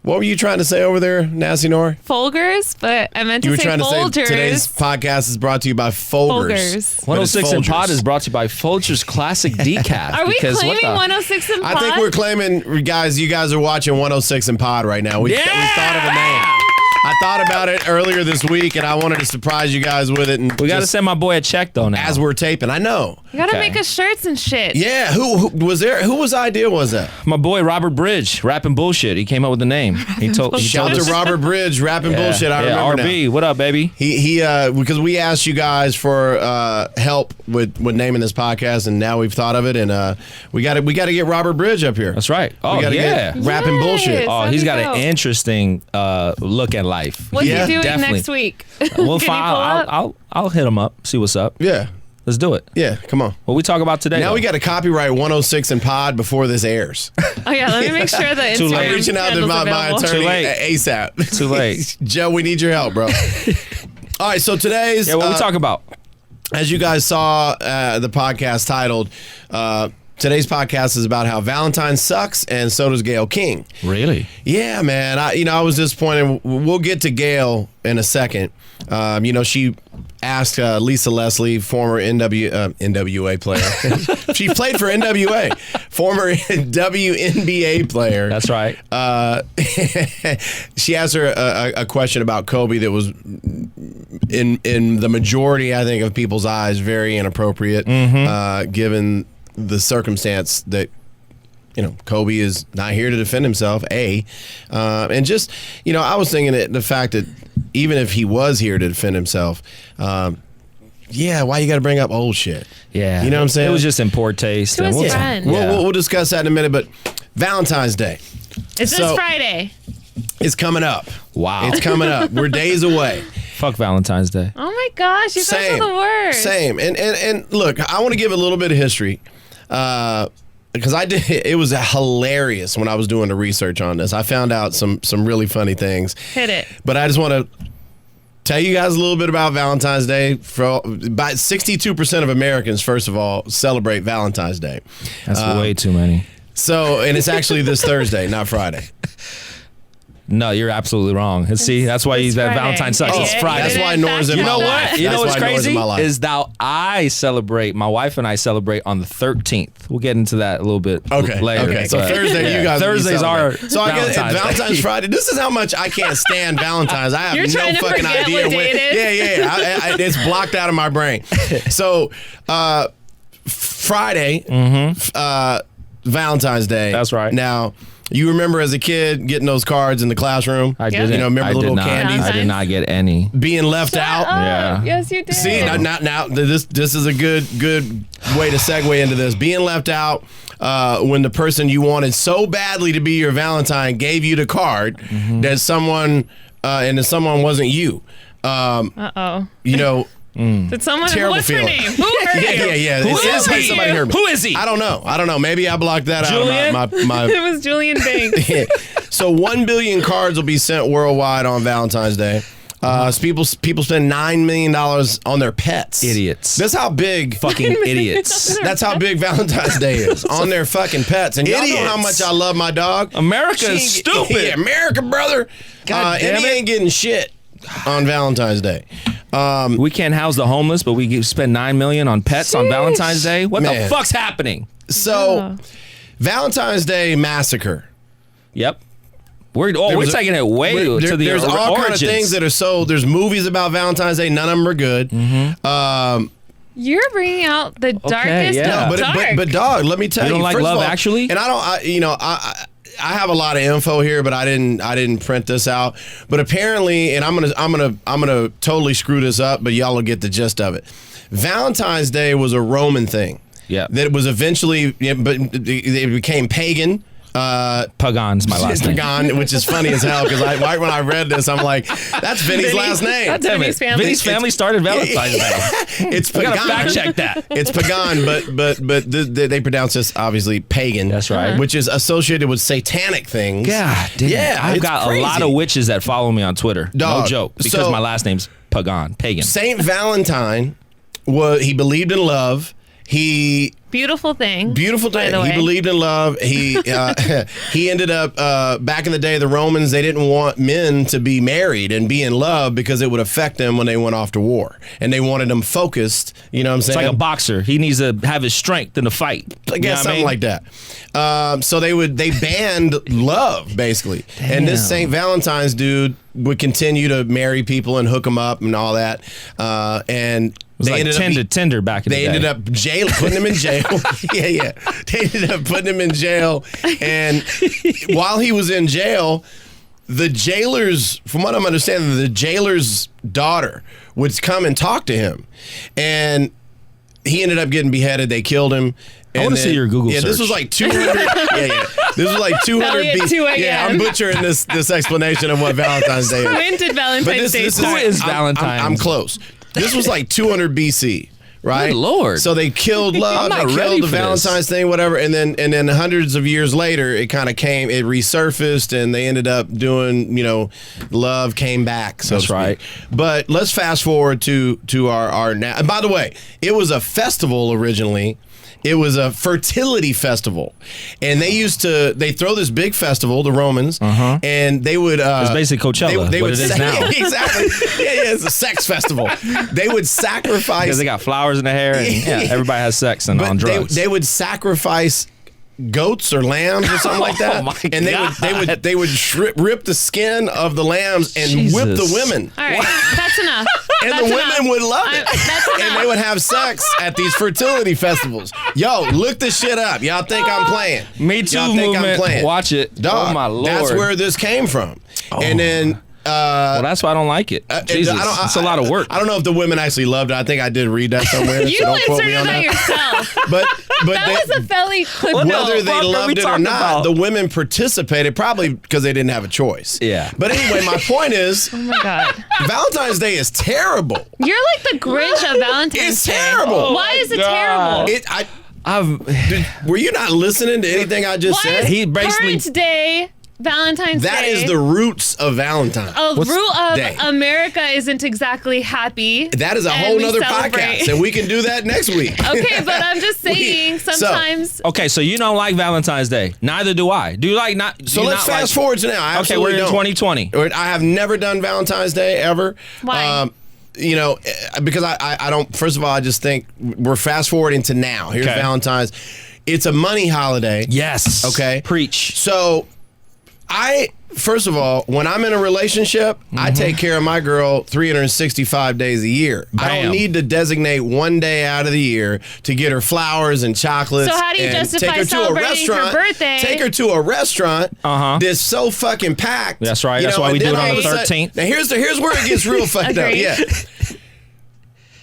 What were you trying to say over there, Nasty Noor? Folgers, but I meant to say Folgers. You were trying to say today's podcast is brought to you by Folgers. 106 and Pod is brought to you by Folgers Classic Decaf. Are we claiming 106 and Pod? I think we're claiming, guys, you guys are watching 106 and Pod right now. We thought of a name. I thought about it earlier this week, and I wanted to surprise you guys with it. And we got to send my boy a check, though, now. As we're taping. I know. You got to make us shirts and shit. Yeah. Who was there? Whose idea was that? My boy, Robert Bridge, rapping bullshit. He came up with the name. Shout out to Robert Bridge, rapping bullshit. I remember RB, now. What up, baby? He because we asked you guys for help with naming this podcast, and now we've thought of it, and we got to get Robert Bridge up here. That's right. Oh, get rapping bullshit. Oh, he's got an interesting look at life. What's he doing next week? We'll find. I'll hit him up. See what's up. Yeah. Let's do it. Yeah, come on. What we talk about today? Now we got to copyright 106 and Pod before this airs. Oh yeah, let me make sure that Instagram. I'm reaching out to my attorney ASAP. Too late. Joe, we need your help, bro. All right, so today's what we talk about? As you guys saw, the podcast titled. Today's podcast is about how Valentine sucks, and so does Gayle King. Really? Yeah, man. I was disappointed. We'll get to Gayle in a second. She asked Lisa Leslie, former NWA player. She played for NWA, former WNBA player. That's right. She asked her a question about Kobe that was, in the majority, I think, of people's eyes, very inappropriate, given the circumstance that Kobe is not here to defend himself, and just I was thinking that the fact that even if he was here to defend himself, why you got to bring up old shit? Yeah, you know what I'm saying? It was just in poor taste. We'll discuss that in a minute. But Valentine's Day, it's this Friday. It's coming up. Wow, it's coming up. We're days away. Fuck Valentine's Day. Oh my gosh, you guys are the worst. Same. And look, I want to give a little bit of history. Because it was hilarious when I was doing the research on this. I found out some really funny things. Hit it. But I just want to tell you guys a little bit about Valentine's Day. About 62% of Americans, first of all, celebrate Valentine's Day. That's way too many. So, and it's actually this Thursday, not Friday. No, you're absolutely wrong. See, that's why that Valentine sucks. It's Friday. That's why Noor's in my life. You know what's crazy? Is that my wife and I celebrate on the 13th. We'll get into that a little bit later. Okay, so Thursday, you guys Thursdays are so I guess Valentine's Friday. This is how much I can't stand Valentine's. I have no fucking idea when. Yeah. It's blocked out of my brain. So Friday, Valentine's Day. That's right. Now, you remember as a kid getting those cards in the classroom? I didn't. Remember the little candies? I did not get any. Being left out? Yeah. Yes, you did. See, now this is a good way to segue into this. Being left out when the person you wanted so badly to be your Valentine gave you the card that someone and someone wasn't you. Did someone? What's her name? Who hurt you? Yeah. Somebody hurt me. Who is he? I don't know. Maybe I blocked that Julian? out. My It was Julian Banks. So 1 billion cards will be sent worldwide on Valentine's Day. So people spend $9 million on their pets. Idiots. That's how big. Fucking idiots. That's how big Valentine's Day is. On their fucking pets. And y'all know how much I love my dog. America is stupid. Yeah, America, brother. God damn and he ain't getting shit on Valentine's Day. We can't house the homeless, but we spend $9 million on pets on Valentine's Day. What the fuck's happening? So, Valentine's Day massacre. Yep. We're taking it way to the There's all kinds of things that are sold. There's movies about Valentine's Day. None of them are good. You're bringing out the darkest of dark. But dog, let me tell you. You don't like Love Actually? And I have a lot of info here, but I didn't print this out. But apparently, and I'm gonna totally screw this up, but y'all will get the gist of it. Valentine's Day was a Roman thing. Yeah. That was eventually, but it became pagan. Pagan's my last name. Pagan, which is funny as hell because right when I read this, I'm like, that's Vinny's last name. God damn it. Vinny's family started Valentine's Day. It's Pagan. I gotta fact check that. It's Pagan, but they pronounce this obviously pagan. That's right. Which is associated with satanic things. God damn. Yeah, I've got crazy. a lot of witches that follow me on Twitter. Dog. No joke. Because my last name's Pagan. Saint Valentine he believed in love. Beautiful thing. Beautiful thing. He believed in love. He he ended up back in the day. The Romans, they didn't want men to be married and be in love because it would affect them when they went off to war, and they wanted them focused. You know what I'm saying? It's like a boxer. He needs to have his strength in the fight. I guess something like that. So they banned love basically, and this St. Valentine's dude would continue to marry people and hook them up and all that, and. It was like Tinder back in the day. They ended up putting him in jail. yeah. They ended up putting him in jail. And while he was in jail, the jailers, from what I'm understanding, the jailer's daughter would come and talk to him. And he ended up getting beheaded. They killed him. I want to see your Google search. This was like 200. This was like 200 BC. Yeah, I'm butchering this explanation of what Valentine's Day is. When did Valentine's Day Who is Valentine? I'm close. This was like 200 BC, right? Good Lord. So they killed love, they killed the Valentine's thing, whatever, and then hundreds of years later, it kind of it resurfaced, and they ended up doing, love came back. So that's right. But let's fast forward to our now. And by the way, it was a festival originally. It was a fertility festival, and they throw this big festival, the Romans, and they would. It's basically Coachella. They would it is now. Exactly. Yeah, it's a sex festival. They would sacrifice because they got flowers in their hair, and everybody has sex and on drugs. They would sacrifice goats or lambs or something like that, and they would rip the skin of the lambs and whip the women. All right, that's enough. And the women would love it. And they would have sex at these fertility festivals. Yo, look this shit up. Y'all think I'm playing. Me too, Y'all think I'm playing. Watch it. Dog, oh, my Lord. That's where this came from. And then... well, that's why I don't like it. Jesus, it's a lot of work. I don't know if the women actually loved it. I think I did read that somewhere. You inserted that yourself. But that was a Felli clip. Whether they loved it or not, the women participated probably because they didn't have a choice. Yeah. But anyway, my point is, oh my God, Valentine's Day is terrible. You're like the Grinch of Valentine's Day. It's terrible. Why is it terrible? Were you not listening to anything I just said? He basically current day. Valentine's Day. That is the roots of Valentine. Root of Day. America isn't exactly happy. That is a whole nother podcast, and we can do that next week. Okay, but I'm just saying sometimes. So you don't like Valentine's Day. Neither do I. Do you like not? So let's fast forward to now. Okay, we're in 2020. I have never done Valentine's Day ever. Why? Because I don't. First of all, I just think we're fast forwarding to now. Here's Valentine's. It's a money holiday. Yes. Okay. Preach. So. First of all, when I'm in a relationship, I take care of my girl 365 days a year. Bam. I don't need to designate one day out of the year to get her flowers and chocolates. So how do you justify celebrating her birthday? Take her to a restaurant that's so fucking packed. That's right. That's why we do it on the 13th. Now here's where it gets real fucked up. Yeah.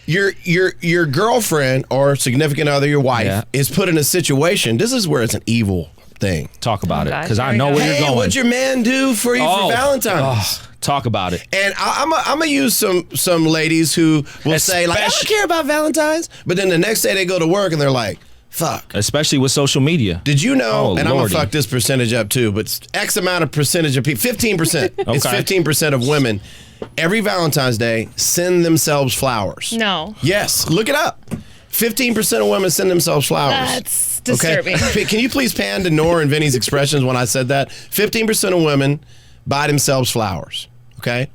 Your girlfriend or significant other, your wife, is put in a situation. This is where it's an evil thing. Talk about it, because I know where you're going. What'd your man do for you for Valentine's? Talk about it. And I'm gonna use some ladies who will say like, I don't care about Valentine's, but then the next day they go to work and they're like, fuck. Especially with social media. Did you know? And I'm gonna fuck this percentage up too, but X amount of percentage of people, 15%. It's 15% of women. Every Valentine's Day send themselves flowers. No. Yes, look it up. 15% of women send themselves flowers. That's disturbing. Okay? Can you please pan to Noor and Vinny's expressions when I said that? 15% of women buy themselves flowers. Okay?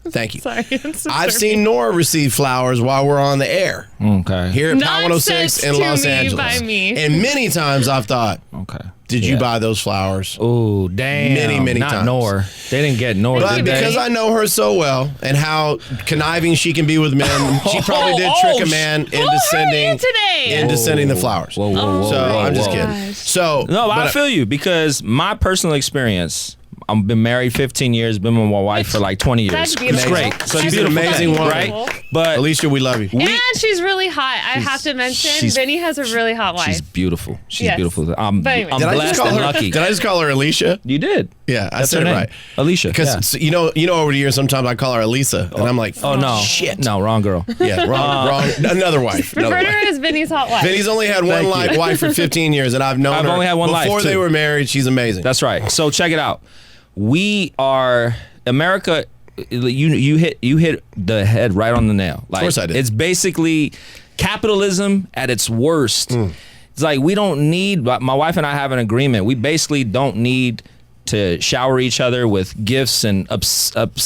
Thank you. Sorry, I've seen Noor receive flowers while we're on the air. Okay. Here at Power 106 in Los Angeles. By me. And many times I've thought, did you buy those flowers? Oh, damn. Many times. Not Noor. They didn't get Noor. But because I know her so well and how conniving she can be with men, she probably did trick a man into sending the flowers. Whoa, I'm just kidding. So no, I feel you, because my personal experience, I've been married 15 years, been with my wife for like 20 years. That's beautiful. It's great. So she's an amazing woman, right? But Alicia, we love you. And she's really hot. I have to mention, Vinny has a really hot wife. She's beautiful. She's beautiful. I'm anyway. blessed and lucky. Did I just call her Alicia? You did. Yeah, I said it right. Alicia. Because you know, over the years, sometimes I call her Elisa, and I'm like, oh no, shit, no, wrong girl. Yeah, wrong. Another wife. Refer to her as Vinny's hot wife. Vinny's only had one wife for 15 years, and I've known her. Only had one before life they were married. She's amazing. That's right. So check it out. We are America. You hit the head right on the nail. Like, of course I did. It's basically capitalism at its worst. It's like we don't need. My wife and I have an agreement. We basically don't need to shower each other with gifts and absurd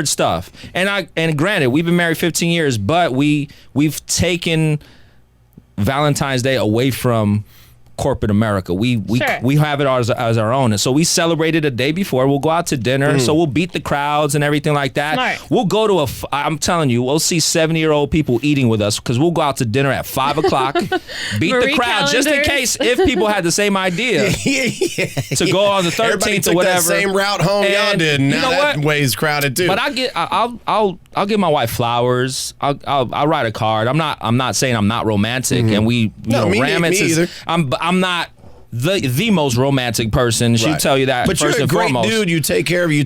stuff. And granted, we've been married 15 years, but we've taken Valentine's Day away from corporate America. We have it as our own, and so we celebrated a day before. We'll go out to dinner, so we'll beat the crowds and everything like that. Smart. We'll go to I'm telling you, we'll see 70-year-old people eating with us because we'll go out to dinner at 5 o'clock, beat the crowd just in case if people had the same idea to go on the 13th or whatever. That same route home y'all did. And now that way's crowded too. But I'll give my wife flowers. I'll write a card. I'm not saying I'm not romantic, and we romance is. I'm not the most romantic person. She'll tell you that. But first you're a great foremost. dude. You take care of your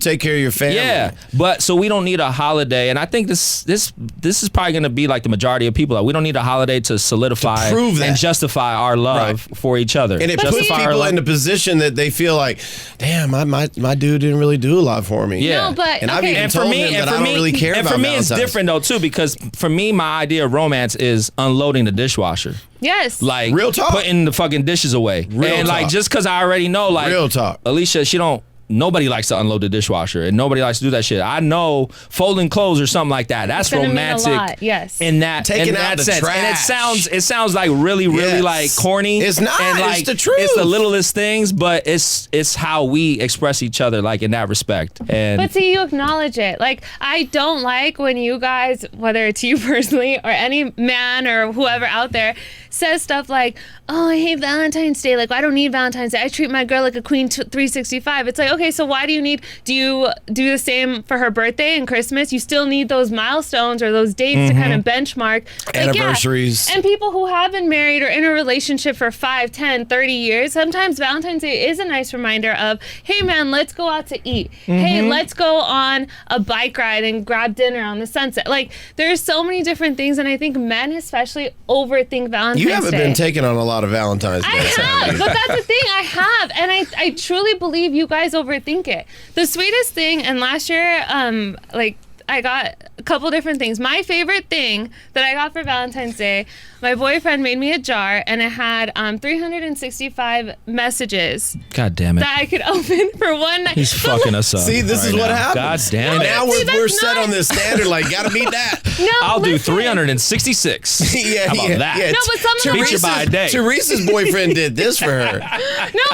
family. Yeah, but so we don't need a holiday, and I think this is probably going to be like the majority of people. Like, we don't need a holiday to solidify and justify our love for each other. And it puts people in a position that they feel like, damn, my dude didn't really do a lot for me. Yeah, no, but I've even told him that I don't really care about Valentine's. And for me, it's different though too, because for me, my idea of romance is unloading the dishwasher. Yes. Like real talk. Putting the fucking dishes away. Real like talk. just because I already know, like real talk. Alicia, nobody likes to unload the dishwasher, and nobody likes to do that shit. I know folding clothes or something like that. That's romantic. Mean a lot. Yes. In that sense. Trash. And it sounds like really like corny. It's not. And like, it's the truth. It's the littlest things, but it's how we express each other, like in that respect. But see, you acknowledge it. Like, I don't like when you guys, whether it's you personally or any man or whoever out there, says stuff like, oh, I hate Valentine's Day. Like, I don't need Valentine's Day. I treat my girl like a queen 365. It's like, okay, so why do you do the same for her birthday and Christmas? You still need those milestones or those dates to kind of benchmark. Like, anniversaries. Yeah. And people who have been married or in a relationship for 5, 10, 30 years, sometimes Valentine's Day is a nice reminder of, hey man, let's go out to eat. Hey, let's go on a bike ride and grab dinner on the sunset. Like, there's so many different things, and I think men especially overthink Valentine's Day. You haven't been taken on a lot of Valentine's Day. I have, but that's the thing. I have, and I truly believe you guys overthink it. The sweetest thing, and last year, I got a couple different things. My favorite thing that I got for Valentine's Day, my boyfriend made me a jar, and it had 365 messages. God damn it. That I could open for one night. He's fucking us up. See, this is what happens. God damn it. Now we're set on this standard. Like, gotta meet that. No, I'll do 366. Yeah, How about that? Yeah. No, but some Beat you by a day. Teresa's boyfriend did this for her.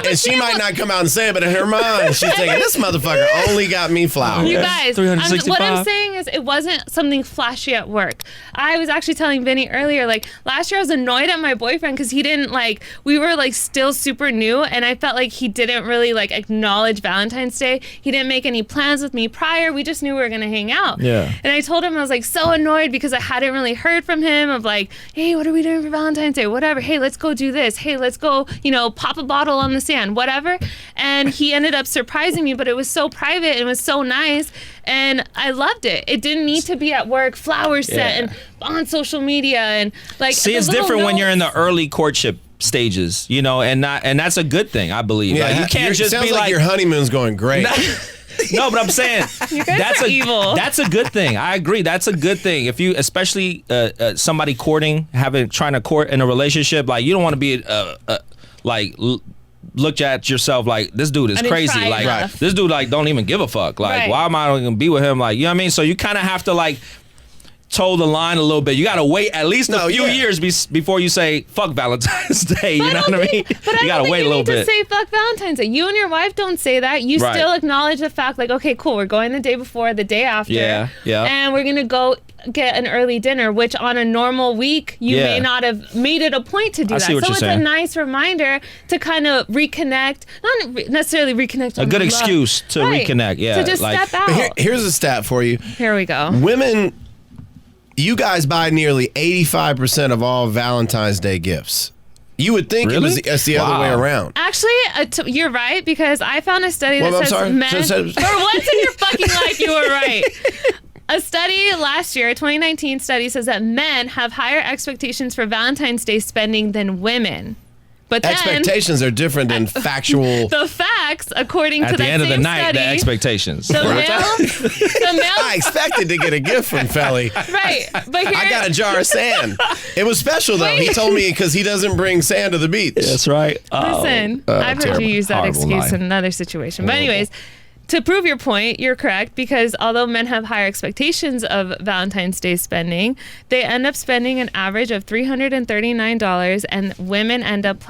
And she might not come out and say it, but in her mind, she's thinking, this motherfucker only got me flowers. You guys, 365. what I'm saying is it wasn't something flashy at work. I was actually telling Vinny earlier, like, last year I was annoyed at my boyfriend because he didn't, like, we were, like, still super new, and I felt like he didn't really, like, acknowledge Valentine's Day. He didn't make any plans with me prior. We just knew we were going to hang out. Yeah. And I told him, I was, like, so annoyed because I hadn't really heard from him of, like, hey, what are we doing for Valentine's Day? Whatever. Hey, let's go do this. Hey, let's go, pop a bottle on the sand, whatever. And he ended up surprising me, but it was so private and it was so nice. And I loved it. It didn't need to be at work, flowers set and on social media and like. See, it's different when you're in the early courtship stages, and that's a good thing, I believe. Yeah, like, you can't just sounds be like your honeymoon's going great. No, but I'm saying that's evil. That's a good thing. I agree. That's a good thing. If you, especially somebody trying to court in a relationship, like, you don't want to be look at yourself like, this dude is crazy. Like, this dude, like, don't even give a fuck. Like, why am I going to be with him? Like, you know what I mean? So you kind of have to, like, toe the line a little bit. You got to wait at least a few years before you say, fuck Valentine's Day. You know what I mean? But you got to wait a little bit. You need to say fuck Valentine's Day. You and your wife don't say that. You still acknowledge the fact, like, okay, cool, we're going the day before, the day after. Yeah. And we're going to go get an early dinner, which on a normal week, you may not have made it a point to do that. So it's a nice reminder to kind of reconnect, not necessarily reconnect. A good excuse to reconnect. Yeah. To just step out. Here's a stat for you. Here we go. Women, you guys buy nearly 85% of all Valentine's Day gifts. You would think it's the other way around. Actually, you're right, because I found a study that says men, for once in your fucking life, you were right. A study last year, a 2019 study, says that men have higher expectations for Valentine's Day spending than women. But then expectations are different than factual. the facts, according to At the that end of the same night, study, the expectations. the male, I expected to get a gift from Felli. right? But here, I got a jar of sand. It was special though. He told me because he doesn't bring sand to the beach. That's right. listen, I've heard terrible. you use that Horrible excuse lie. in another situation. But anyways, to prove your point, you're correct, because although men have higher expectations of Valentine's Day spending, they end up spending an average of $339, and women end up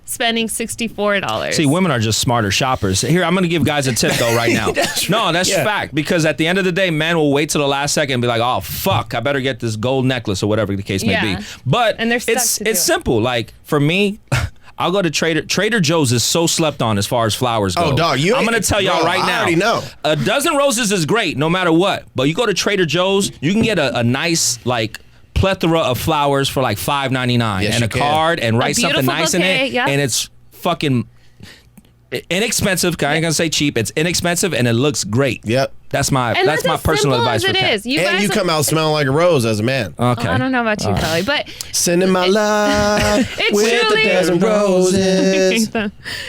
spending $64. See, women are just smarter shoppers. Here, I'm going to give guys a tip, though, right now. That's fact. Because at the end of the day, men will wait till the last second and be like, oh, fuck, I better get this gold necklace or whatever the case may Yeah. be. But And they're stuck it's to do it. simple. Like, for me, I'll go to Trader Joe's is so slept on as far as flowers go. Oh, dog, I'm going to tell y'all right now. I already know. A dozen roses is great no matter what. But you go to Trader Joe's, you can get a nice, like, plethora of flowers for like $5.99 Yes, and you a can. card and write something beautiful nice bouquet, in it. yeah. And it's fucking inexpensive. I ain't gonna say cheap. It's inexpensive and it looks great. Yep. That's my And that's my as personal simple advice as for it Kat. is. You And guys, you come out smelling like a rose as a man. Okay. I don't know about you, Kelly, but Sending my love with truly- a dozen roses.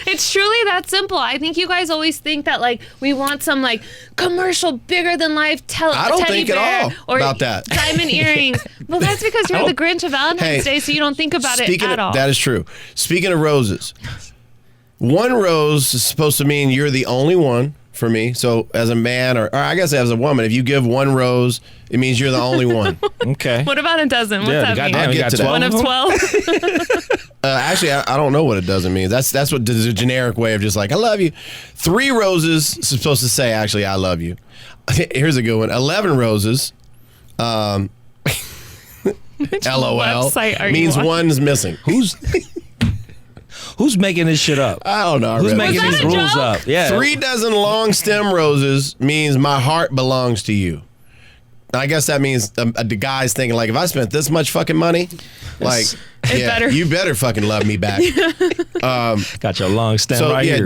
it's truly that simple. I think you guys always think that like we want some like commercial bigger than life I don't teddy think at bear all or about that. diamond earrings. Well, that's because you're the Grinch of Valentine's Hey, Day, so you don't think about it Speaking at of, all. that is true. Speaking of roses, one rose is supposed to mean you're the only one for me. So as a man, or I guess as a woman, if you give one rose, it means you're the only one. Okay. What about a dozen? What's that mean? goddamn, you I'll got get to that. 12 One of them? 12? Actually, I don't know what it doesn't mean. That's what the generic way of just like, I love you. 3 roses is supposed to say, actually, I love you. Here's a good one. 11 roses, LOL, website are you means on? one's missing. Who's making this shit up? I don't know. I Who's read making it. Was these that a rules joke? up? Yeah. 3 dozen long stem roses means my heart belongs to you. I guess that means the guy's thinking like, if I spent this much fucking money, like, better. you better fucking love me back. Got your long stem So right yeah, here.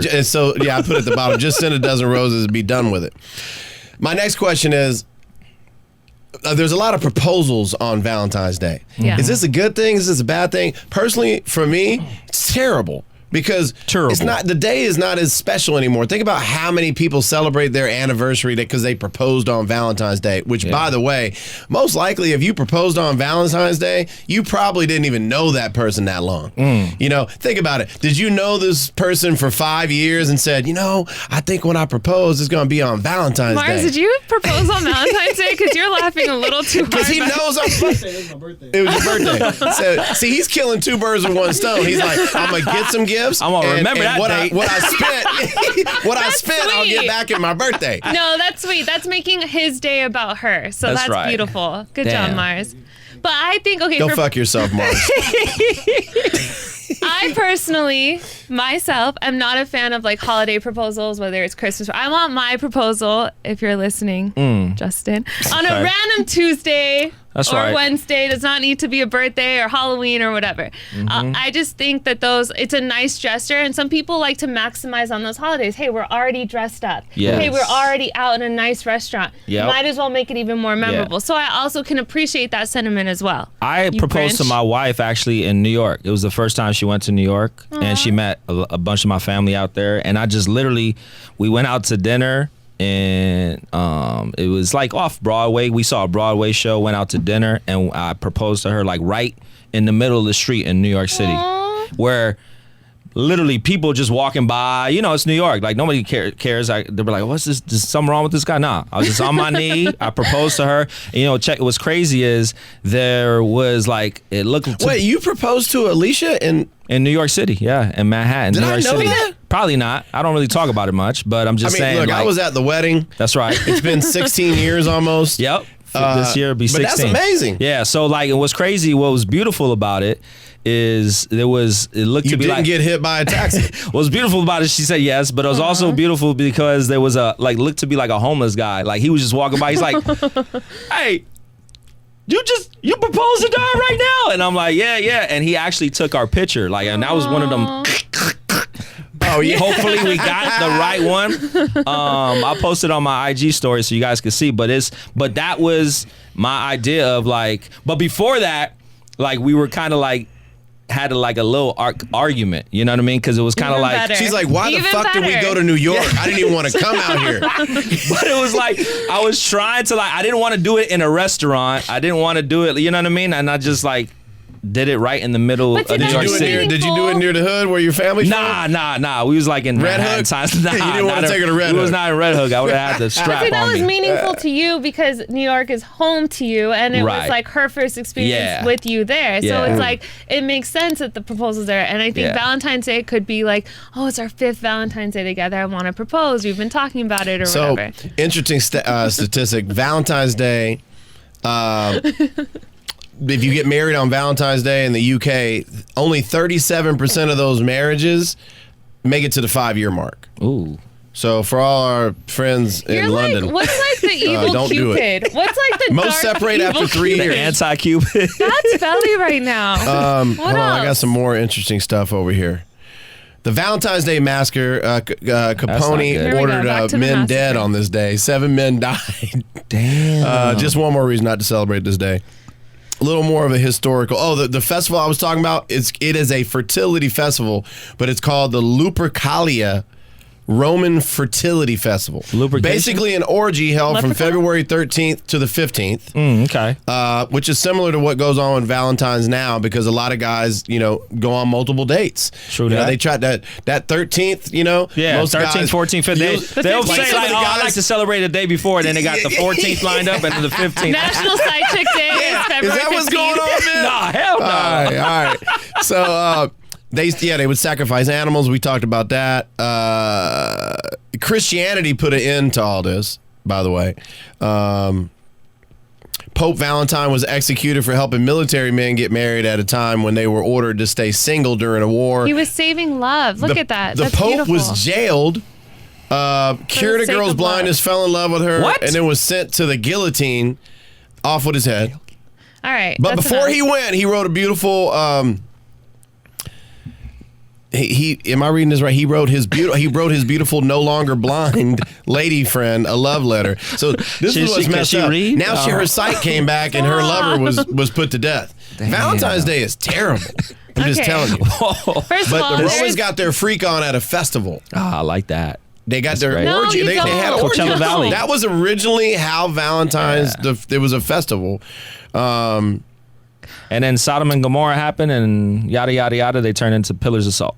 I put it at the bottom. Just send a dozen roses and be done with it. My next question is: there's a lot of proposals on Valentine's Day. Yeah. Is this a good thing? Is this a bad thing? Personally, for me, it's terrible. Because Terrible. it's not, the day is not as special anymore. Think about how many people celebrate their anniversary because they proposed on Valentine's Day, which by the way, most likely if you proposed on Valentine's Day, you probably didn't even know that person that long. You know, think about it. Did you know this person for 5 years and said, you know, I think when I propose, it's going to be on Valentine's Mars, Day. did you propose on Valentine's Day? Because you're laughing a little too hard. Because he knows it was your birthday. So, see, he's killing 2 birds with 1 stone. He's like, I'm going to get some gifts. I'm gonna remember that what date. what I spent, I'll sweet. get back at my birthday. No, that's sweet. That's making his day about her. So That's that's right. beautiful. Good Damn. job, Mars. But I think, okay, Go fuck yourself, Mars. I personally, myself, am not a fan of like holiday proposals, whether it's Christmas. I want my proposal, if you're listening, Justin, on a Okay. random Tuesday That's or right. Wednesday. It does not need to be a birthday or Halloween or whatever. I just think that it's a nice gesture, and some people like to maximize on those holidays. Hey, we're already dressed up. Yes. Hey, we're already out in a nice restaurant. Yep. Might as well make it even more memorable. So I also can appreciate that sentiment as well. I You proposed to Grinch. my wife actually in New York. It was the first time she went to New York, and she met a bunch of my family out there. And I just literally, we went out to dinner, and it was like off Broadway. We saw a Broadway show, went out to dinner, and I proposed to her like right in the middle of the street in New York City, where literally people just walking by. You know, it's New York. Like nobody cares. They were like, "What's this? Is something wrong with this guy?" Nah, I was just on my knee. I proposed to her. And, you know, what's crazy is there was like it looked. Wait, you proposed to Alicia in In New York City, yeah, in Manhattan. Did New I York know City. that? Probably not. I don't really talk about it much, but I'm just saying. look, like, I was at the wedding. That's right. It's been 16 years almost. Yep. This year it'll be 16. But that's amazing. Yeah. So like, and what's crazy, what was beautiful about it is it looked You to be didn't like. get hit by a taxi. What was beautiful about it, she said yes, but it was also beautiful because there was looked to be like a homeless guy. Like he was just walking by. He's like, hey, you proposed to her right now. And I'm like, yeah. And he actually took our picture. Like, and that was one of them. Oh, yeah. Hopefully we got the right one. I'll post it on my IG story so you guys can see. But that was my idea of like, but before that, like we were kind of like had like a little argument. You know what I mean? Because it was kind of Even like better. She's like, why the Even fuck did we better. go to New York? I didn't even want to come out here. But it was like I was trying to I didn't want to do it in a restaurant. I didn't want to do it. You know what I mean? And I just did it right in the middle But see, of New that's York meaningful. City. Did you do it near the hood where your family's from? Nah. We was like in Red Manhattan Hook? times. Nah, You didn't want to not take her to Red We was Hook. not in Red Hook. I would have had the But strap see, that on was me. meaningful to you because New York is home to you, and it Right. was like her first experience Yeah. with you there. So Yeah. it's like it makes sense that the proposal's there. And I think Yeah. Valentine's Day could be like, oh, it's our 5th Valentine's Day together. I want to propose. We've been talking about it or So, whatever. interesting statistic. Valentine's Day, if you get married on Valentine's Day in the UK, only 37% of those marriages make it to the 5-year mark. Ooh. So for all our friends in You're London, like, what's like the evil don't do it. Cupid? What's like the most dark separate evil after 3 Cupid? years. Anti-Cupid. That's Felli right now. What Hold on, I got else? some more interesting stuff over here. The Valentine's Day massacre, Capone good. Here we go, ordered back to the men dead massacre. on this day. 7 men died. Damn. Just one more reason not to celebrate this day. A little more of a historical. Oh, the festival I was talking about, it is a fertility festival, but it's called the Lupercalia Roman Fertility Festival. Lubrication? Basically an orgy held from Leprechaun? February 13th to the 15th. Okay. Which is similar to what goes on with Valentine's now, because a lot of guys, go on multiple dates. True You know, that. they tried that 13th, Yeah, most 13th, guys, 14th, 15th. They'll Like say, some of like, the oh, I guys- like to celebrate the day before, then they got the 14th lined up and then the 15th. National Side Chick Day is Is February that what's 15th. going on, man? Nah, hell no. All right. So they would sacrifice animals. We talked about that. Christianity put an end to all this, by the way. Pope Valentine was executed for helping military men get married at a time when they were ordered to stay single during a war. He was saving love. Look at that. The That's Pope beautiful. was jailed, cured a sake girl's of blindness, fell in love with her, What? and then was sent to the guillotine off with his head. All right. But that's before enough. he went, he wrote a beautiful. Am I reading this right? He wrote his beautiful, no longer blind lady friend a love letter. So this is what's can messed she up. read? Now her sight came back and her lover was put to death. Valentine's Day is terrible. I'm just Okay. telling you. First of But all, the Romans there's- got their freak on at a festival. Ah, I like that. They got their great. No, orgy. you They had an don't. orgy. Coachella Valley. That was originally how Valentine's. There was a festival. And then Sodom and Gomorrah happened and yada, yada, yada. They turned into pillars of salt.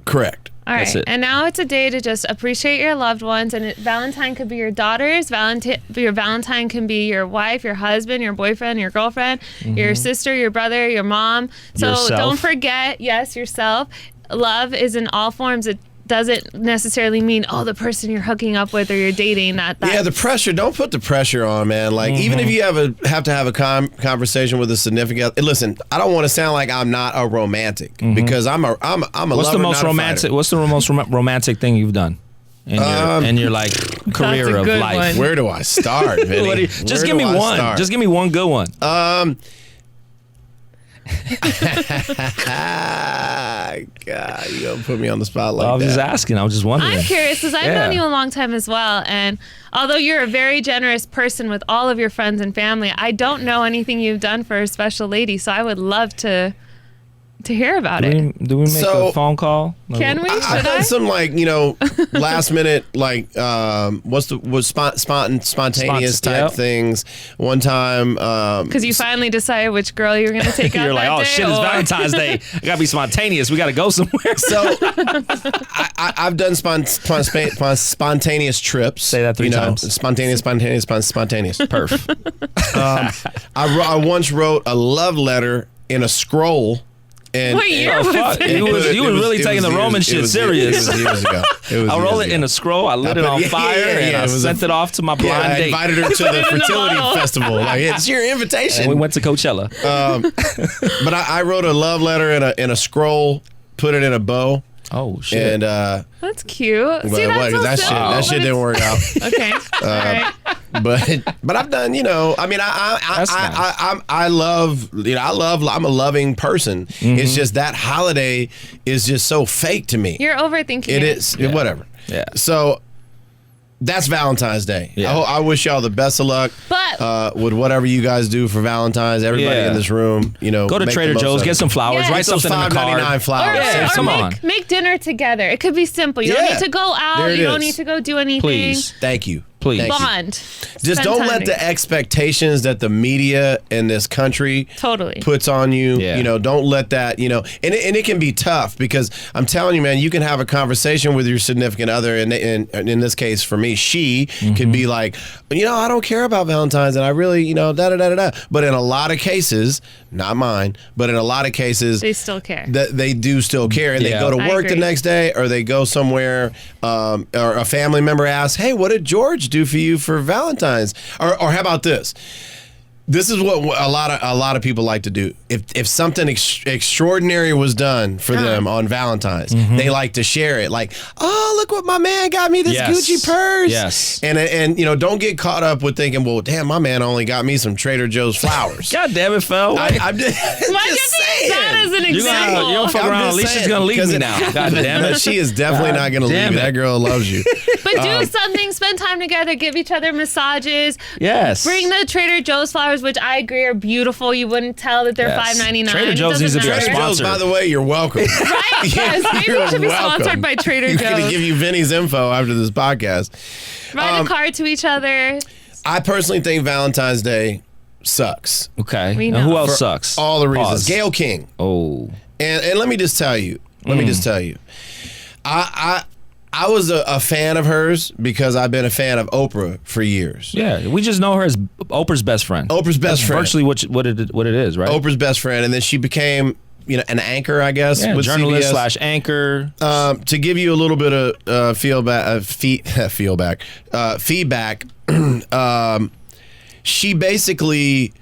Correct. All right. That's it. And now it's a day to just appreciate your loved ones. And Valentine could be your daughters. Your Valentine can be your wife, your husband, your boyfriend, your girlfriend, your sister, your brother, your mom. So Yourself. don't forget, yes, yourself. Love is in all forms. It doesn't necessarily mean, the person you're hooking up with or you're dating. Yeah, the pressure. Don't put the pressure on, man. Like even if you have to have a conversation with a significant. And listen, I don't want to sound like I'm not a romantic because I'm a What's lover, the most not a romantic? fighter. What's the most romantic thing you've done in your like career a of good life? one. Where do I start, Vinny? What do you- just Where give me do I one. start? Just give me one good one. God, you gonna put me on the spot like I was just that? asking. I was just wondering. I'm curious because I've Yeah. known you a long time as well. And although you're a very generous person with all of your friends and family, I don't know anything you've done for a special lady. So I would love to hear about it. Do we make So- a phone call? Can we? I've Should done I? some last minute spontaneous type Yep. things. One time, Because you finally decided which girl you were going to take out You're like, that oh day, shit, it's or- Valentine's Day. I gotta be spontaneous. We gotta go somewhere. so I've done spontaneous trips. Say that three times. Spontaneous. Perf. I once wrote a love letter in a scroll. And What year Oh, was fuck. it? You was really taking the Roman shit serious. It was years ago. I rolled it in a scroll. I lit it on fire and I sent it off to my blind I date. invited her to the fertility festival. Like, it's your invitation. And we went to Coachella. But I wrote a love letter in a scroll, put it in a bow, Oh shit. and That's cute. See, but that's so that shit simple, that shit but didn't work out. it's- Okay. All right. But I've done, I mean, That's nice. I love, I'm a loving person. It's just that holiday is just so fake to me. You're overthinking It is whatever. Yeah. So that's Valentine's Day. Yeah. I wish y'all the best of luck. But with whatever you guys do for Valentine's, everybody in this room, go to make Trader the most Joe's, of get it. some flowers, Yeah. write Those something in the card. $5.99 flowers. Yeah, come on. Make dinner together. It could be simple. You don't Yeah. need to go out. There it You don't is. need to go do anything. Please. Thank you. Please. Thank you. Bond. Just Spend don't time let the together. expectations that the media in this country Totally. puts on you, Yeah. don't let that, and it can be tough because I'm telling you, man, you can have a conversation with your significant other, and in this case for me, she could be like, I don't care about Valentine's, and I really, da-da-da-da-da. But in a lot of cases, not mine, but in a lot of cases, They still care. that they do still care, and they Yeah. go to I work the agree. next day, or they go somewhere, or a family member asks, "Hey, what did George do for you for Valentine's?" Or how about this? This is what a lot of people like to do. If something extraordinary was done for them on Valentine's, they like to share it. Like, oh, look what my man got me, this Yes. Gucci purse. Yes. And don't get caught up with thinking, well, damn, my man only got me some Trader Joe's flowers. God damn it, Fel. I'm just, Why do you just use that saying. as an You example? don't fuck I'm around. just Alicia's saying, gonna leave because me now. God damn it. She is definitely not going to leave damn you. it. That girl loves you. But do something, spend time together, give each other massages. Yes. Bring the Trader Joe's flowers, which I agree are beautiful. You wouldn't tell that they're Yes. $5.99. Trader It Joe's needs to be our doesn't matter. sponsor. By the way, you're welcome. Right? Yes. Maybe we should be sponsored by Trader We're going to Joe's. give you Vinny's info after this podcast. Write a card to each other. I personally think Valentine's Day sucks. Okay. We And know. who else For sucks? all the reasons. Pause. Gayle King. Oh. And let me just tell you. I was a fan of hers because I've been a fan of Oprah for years. Yeah, we just know her as Oprah's best friend. Oprah's best That's friend. virtually what it is, right? Oprah's best friend, and then she became an anchor, I guess, Yeah, with journalist CBS. / anchor. To give you a little bit of feedback, she basically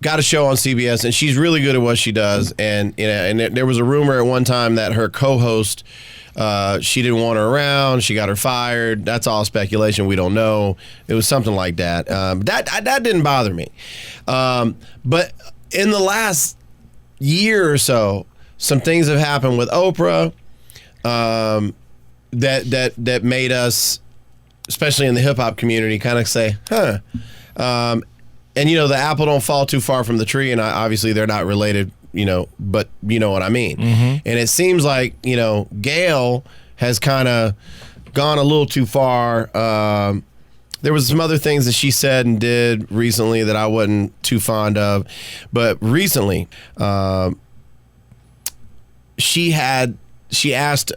got a show on CBS, and she's really good at what she does. And and there was a rumor at one time that her co-host, she didn't want her around. She got her fired. That's all speculation. We don't know. It was something like that. That didn't bother me. But in the last year or so, some things have happened with Oprah that made us, especially in the hip hop community, kind of say, huh. And the apple don't fall too far from the tree, and obviously they're not related, but you know what I mean. And it seems like Gayle has kind of gone a little too far. There was some other things that she said and did recently that I wasn't too fond of, but recently she asked Lisa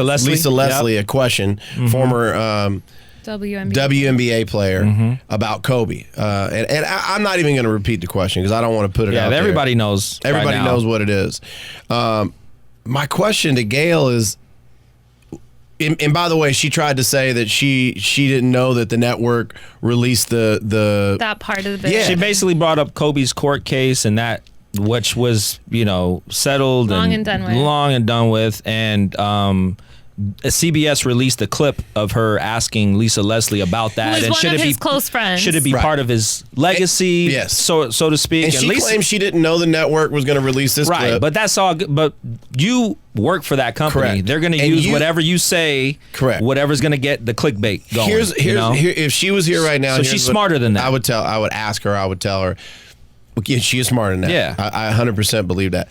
Leslie. a question, former WNBA player, about Kobe, and I'm not even going to repeat the question because I don't want to put it out there. Everybody knows. Everybody right now. knows what it is. My question to Gayle is, and by the way, she tried to say that she didn't know that the network released the That part of the Yeah. She basically brought up Kobe's court case and that, which was settled Long and done with. and CBS released a clip of her asking Lisa Leslie about that. Who is and one should of it his be close friends. Should it be Right. part of his legacy? Yes. so to speak. and she Lisa, claims she didn't know the network was going to release this right, clip. but that's all good. But you work for that company. Correct. They're going to And use you- whatever you say. Correct. Whatever's going to get the clickbait going. Here's if she was here right now, So here's she's what smarter than that. I would ask her. I would tell her. Yeah, she is smarter than that. Yeah. I 100% believe that.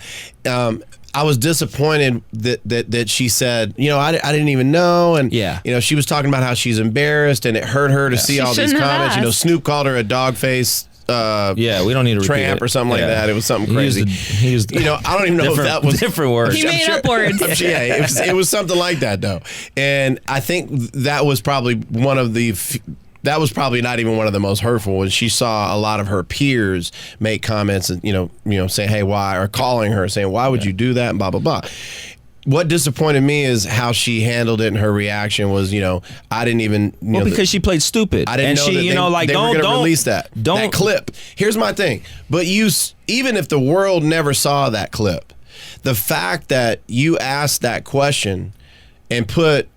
I was disappointed that she said, I didn't even know, and Yeah. she was talking about how she's embarrassed, and it hurt her to see She all these shouldn't have comments. asked. Snoop called her a dog face. Yeah, we don't need to repeat Tramp it. or something like Yeah. that. It was something He crazy. used I don't even know if that was different words. He made up words. I'm sure, yeah, it was something like that though, and I think that was probably one of the. That was probably not even one of the most hurtful. When she saw a lot of her peers make comments and saying, "Hey, why?" or calling her saying, "Why would you do that?" and blah blah blah. What disappointed me is how she handled it, and her reaction was, I didn't even. Because she played stupid. I didn't and know she, that they were going to release that clip. Here's my thing. But even if the world never saw that clip, the fact that you asked that question and put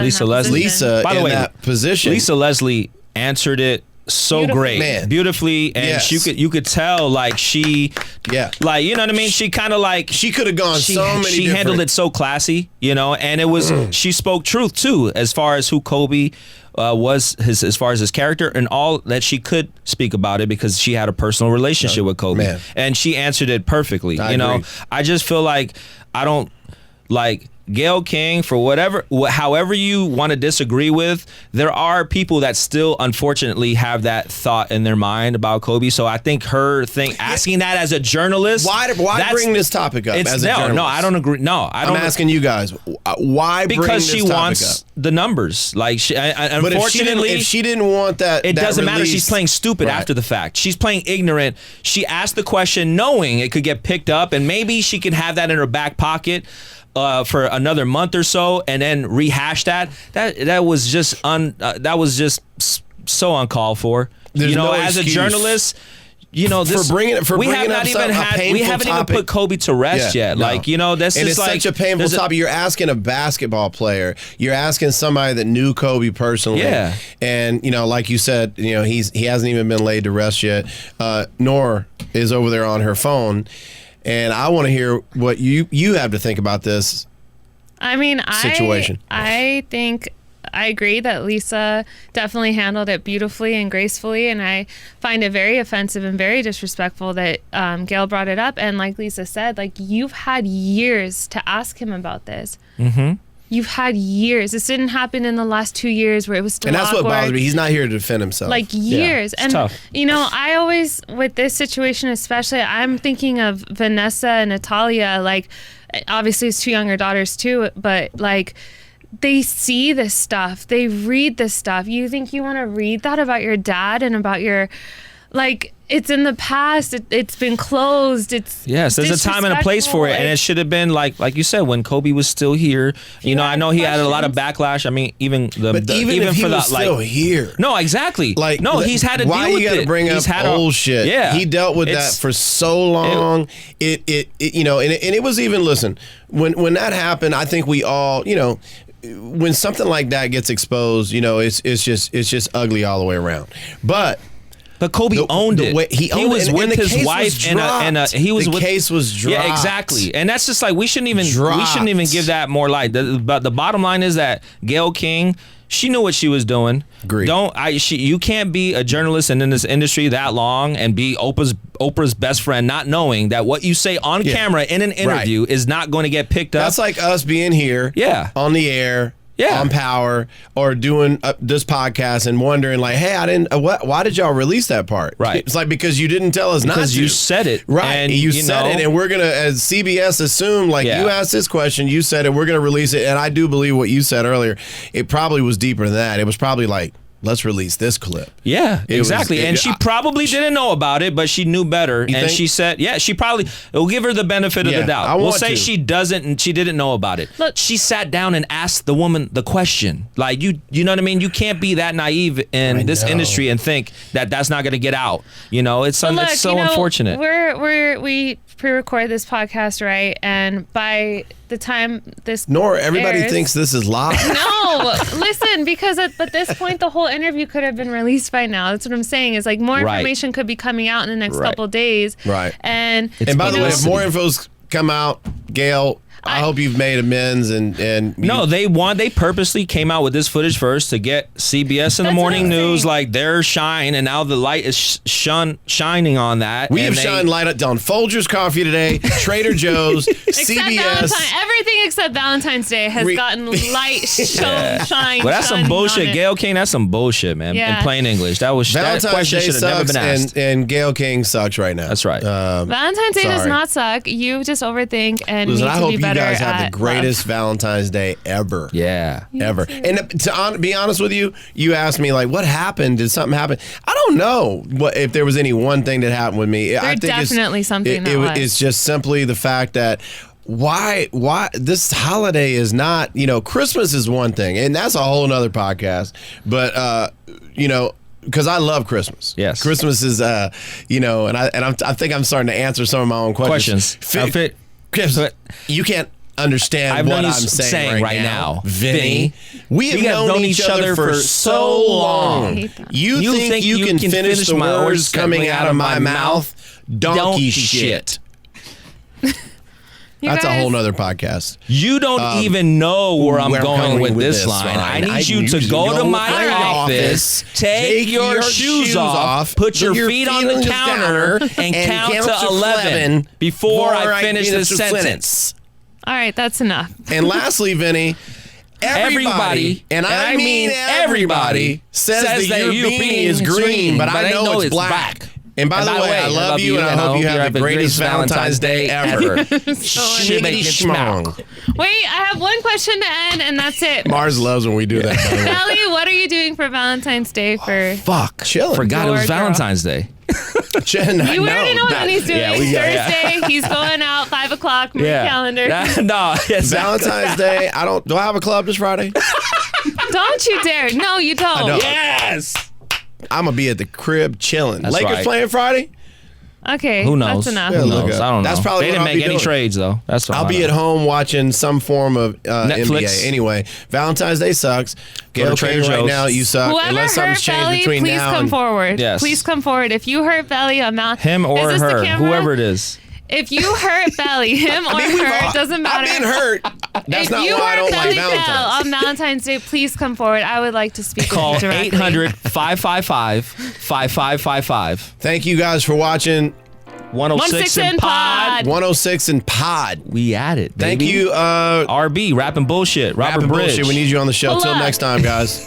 Lisa Leslie. Lisa By the in way, that position. Lisa Leslie answered it so great, Man. beautifully, and Yes. you could tell like she, Yeah. like, you know what I mean. She kind of like She could have gone so many she different. handled it so classy, you know, and it was she spoke truth too as far as who Kobe was, as far as his character and all that. She could speak about it because she had a personal relationship with Kobe, Man. and she answered it perfectly. I you know, agree. I just feel like I don't like Gayle King, for however you want to disagree with, there are people that still unfortunately have that thought in their mind about Kobe. So I think her thing, asking that as a journalist, Why bring this topic up as a journalist? no, I don't agree. No, I I'm don't. asking you guys, why bring Because this she topic wants up? the numbers. Like, But unfortunately, if she didn't want that, it that doesn't matter. released- She's playing stupid Right. after the fact. She's playing ignorant. She asked the question knowing it could get picked up, and maybe she could have that in her back pocket for another month or so, and then rehash that. That was just so uncalled for. There's you know, no as excuse. a journalist. You know, this bringing we have up not even a had we painful haven't topic. even put Kobe to rest Yeah, yet. no. Like, you know, that's And just it's like such a painful there's topic. You're asking a basketball player. You're asking somebody that knew Kobe personally. Yeah. And you know, like you said, you know, he hasn't even been laid to rest yet. Noor is over there on her phone, and I want to hear what you have to think about this. I mean, Situation. I think I agree that Lisa definitely handled it beautifully and gracefully, and I find it very offensive and very disrespectful that Gayle brought it up. And like Lisa said, like, you've had years to ask him about this. Mm-hmm. You've had years. This didn't happen in the last 2 years where it was still And that's what awkward. bothers me. He's not here to defend himself. Like years. it's And tough. you know, I always, with this situation especially, I'm thinking of Vanessa and Natalia. Like, obviously it's two younger daughters too, but like, they see this stuff, they read this stuff. You think you want to read that about your dad and about your, like, it's in the past, it's been closed, it's Yes, there's a time and a place for it, and it disrespectful. should have been like you said, when Kobe was still here. You know, I had know he had a lot of questions. backlash. I mean, even but even if he for was the, still here. No, exactly. Like, no, he's had to why deal with you gotta it. bring He's up had old shit? Yeah, He dealt with that It's- for so long. It you know, and it was even, listen, when that happened, I think we all, you know, when something like that gets exposed, you know, it's just ugly all the way around. But Kobe owned it. He owned was it, with and the his case wife, was and he was the with. case was dropped. Yeah, exactly. And that's just like we shouldn't even Dropped. give that more light. But the bottom line is that Gayle King, she knew what she was doing. Agreed. You can't be a journalist and in this industry that long and be Oprah's best friend, not knowing that what you say on camera in an interview is not going to get picked up. That's like us being here, on the air, on Power, or doing this podcast and wondering, like, hey, I didn't. Why did y'all release that part? Right. It's like, because you didn't tell us not to. Because you said it. Right. And you said it, and we're gonna, as CBS, assume like you asked this question, you said it, we're gonna release it, and I do believe what you said earlier. It probably was deeper than that. It was probably like, let's release this clip. Yeah, exactly. And she probably didn't know about it, but she knew better. And think? she said, she probably, it'll give her the benefit of the doubt. I We'll want say to. she doesn't and she didn't know about it. Look, she sat down and asked the woman the question. Like, you know what I mean? You can't be that naive in this know. industry and think that that's not going to get out. You know, it's so unfortunate. We pre-record this podcast, right? And by the time this Noor, everybody airs- thinks this is live. No, listen, because at this point, the whole interview could have been released by now. That's what I'm saying. Is like more Right. information could be coming out in the next Right. couple days. Right. And And by the way, if publicity. more info's come out, Gayle, I hope you've made amends and No, they purposely came out with this footage first to get CBS in the That's morning what I'm news saying. like their shine, and now the light is shining on that. We and have they- shined light on Folgers Coffee today, Trader Joe's, except CBS. Valentine, everything except Valentine's Day has gotten light, shine. Well, that's some shining bullshit. on it. Gayle King, that's some bullshit, man. Yeah. In plain English, that Valentine's question Day should have never sucks, been asked. and Gayle King sucks right now. That's right. Valentine's Day does Sorry. not suck. You just overthink and Listen, need I to hope be you better guys have at the greatest love. Valentine's Day ever. Yeah. Ever. And to be honest with you, you asked me, like, what happened? Did something happen? I don't know if there was any one thing that happened with me. I think definitely something that was. It's just simply the fact that why this holiday is not, you know, Christmas is one thing, and that's a whole nother podcast. But you know, because I love Christmas. Yes. Christmas is you know, I think I'm starting to answer some of my own questions. Outfit. Chris, you can't. understand I've what known I'm you saying right now, Vinny. We have We have known each other for so long. hate that. You think you can finish the my words coming out of my mouth? Donkey shit. You That's a guys- whole nother podcast. You don't even know where I'm going with this line. I line. need you to go to my office, take your shoes off, put your feet on the counter, and count to 11 before I finish this sentence. All right, that's enough. And lastly, Vinny, everybody, and I mean everybody, says that your beanie is green, but I know it's black. And by the way, I love you, and I hope you have the greatest Valentine's Day ever. Shibbity schmong. Wait, I have one question to end, and that's it. Mars loves when we do that. By the way. Felli, what are you doing for Valentine's Day for? Fuck. Chilling. Forgot it was Your girl. Valentine's Day. You already know what he's doing. Thursday, he's going out, 5 o'clock, mark calendar. No, yes. Valentine's Day. Do I have a club this Friday? Don't you dare. No, you don't. I don't. Yes. I'm gonna be at the crib chilling. That's Lakers right. playing Friday. Okay, Who knows? that's enough. Yeah, Who look knows? up. I don't know. That's probably they what didn't I'll make be any doing. trades though. That's I'll be at home watching some form of Netflix. NBA. Anyway, Valentine's Day sucks. Gayle Trader King right Joe's. now, you suck. Whoever Unless hurt something's changed Felli, between please now come and forward. Yes. Please come forward. If you hurt Felli, I'm not. him or Is this the her, camera? whoever it is. If you hurt Felli, him or her, it doesn't matter. I've been hurt. That's If not you why I hurt don't like Felli Fel Valentine's. on Valentine's Day, please come forward. I would like to speak Call with you directly. 800-555-5555. Thank you guys for watching 106 and Pod. 106 and Pod. We at it, Thank baby. you, RB, rapping bullshit. Robert Rapping Bridge. Bullshit. We need you on the show. Pull Till up. next time, guys.